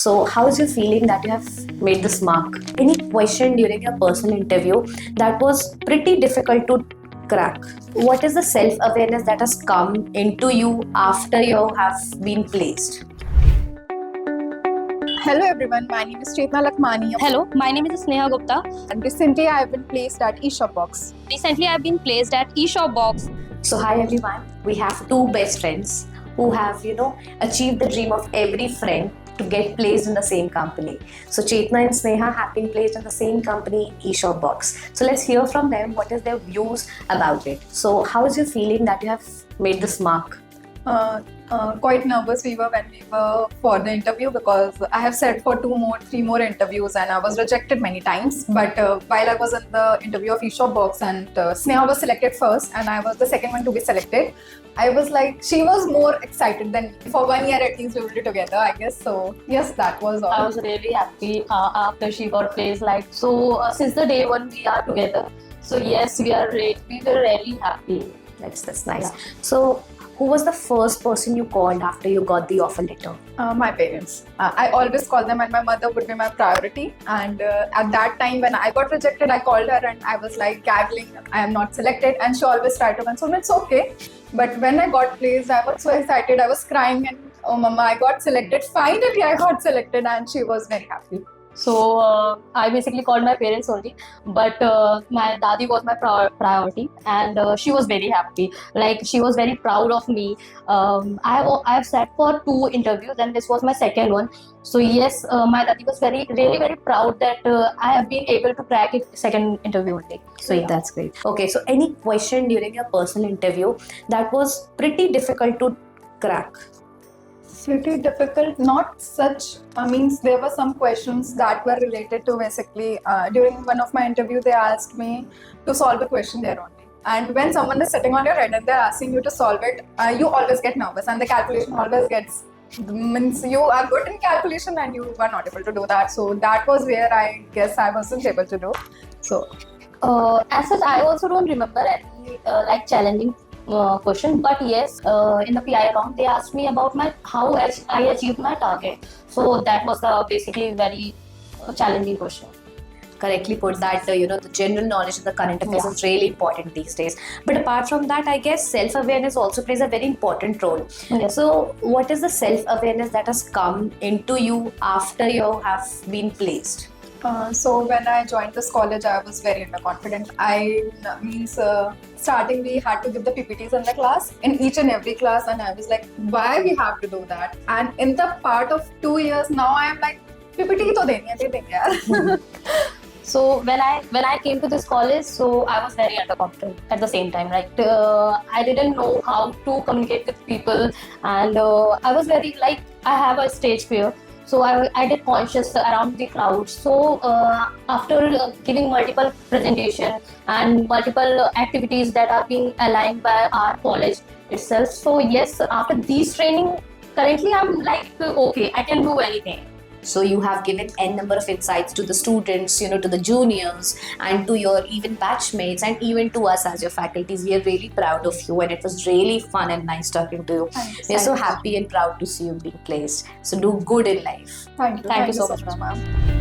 So, how is your feeling that you have made this mark? Any question during your personal interview that was pretty difficult to crack? What is the self-awareness that has come into you after you have been placed? Hello everyone, my name is Chetna Lakmani. Hello, my name is Sneha Gupta. And recently I have been placed at eShopbox. Recently, I've been placed at eShopbox. So, hi everyone. We have two best friends who have, achieved the dream of every friend to get placed in the same company. So, Chetna and Sneha have been placed in the same company, eShopbox. So, let's hear from them what is their views about it. So, how is your feeling that you have made this mark? Quite nervous we were when we were for the interview because I have set for three more interviews and I was rejected many times. But while I was in the interview of eShopbox and Sneha was selected first and I was the second one to be selected, I was like, she was more excited than me. For 1 year at least we will be together, I guess. So yes, that was all. I was really happy after she got placed. Since the day one we are together. So yes, we were really happy. That's nice. Yeah. So, who was the first person you called after you got the offer letter? My parents. I always call them and my mother would be my priority. And at that time when I got rejected, I called her and I was like gaggling, I am not selected. And she always tried to console me, it's okay. But when I got placed, I was so excited. I was crying and, oh mama, I got selected. Finally, I got selected and she was very happy. So I basically called my parents only, but my dadi was my priority, and she was very happy. Like, she was very proud of me. I have sat for 2 interviews, and this was my second one. So yes, my dadi was really very proud that I have been able to crack it second interview only. So yeah. That's great. Okay, so any question during your personal interview that was pretty difficult to crack? Pretty difficult, not such. There were some questions that were related to basically during one of my interview they asked me to solve a question there only. And when someone is sitting on your head and they're asking you to solve it, you always get nervous and the calculation always gets, means you are good in calculation and you were not able to do that. So that was where I guess I wasn't able to do. So as such, I also don't remember any challenging question, but yes, in the PI round they asked me about how I achieved my target. So that was basically very challenging question. Correctly put that the general knowledge of the current affairs is really important these days. But apart from that, I guess self-awareness also plays a very important role. Yes. So what is the self-awareness that has come into you after you have been placed? So when I joined this college, I was very underconfident. Starting we had to give the PPTs in the class, in each and every class, and I was like, why we have to do that? And in the part of 2 years, now I am like, PPT to denge yaar. So when I came to this college, so I was very underconfident at the same time. I didn't know how to communicate with people, and I was very I have a stage fear. So I did conscious around the crowd. So after giving multiple presentations and multiple activities that are being aligned by our college itself. So yes, after these training, currently I'm like, okay, I can do anything. So you have given n number of insights to the students, to the juniors and to your even batchmates and even to us as your faculties. We are really proud of you and it was really fun and nice talking to you. We are so happy and proud to see you being placed. So do good in life. Thank you. Thank you so much, ma'am.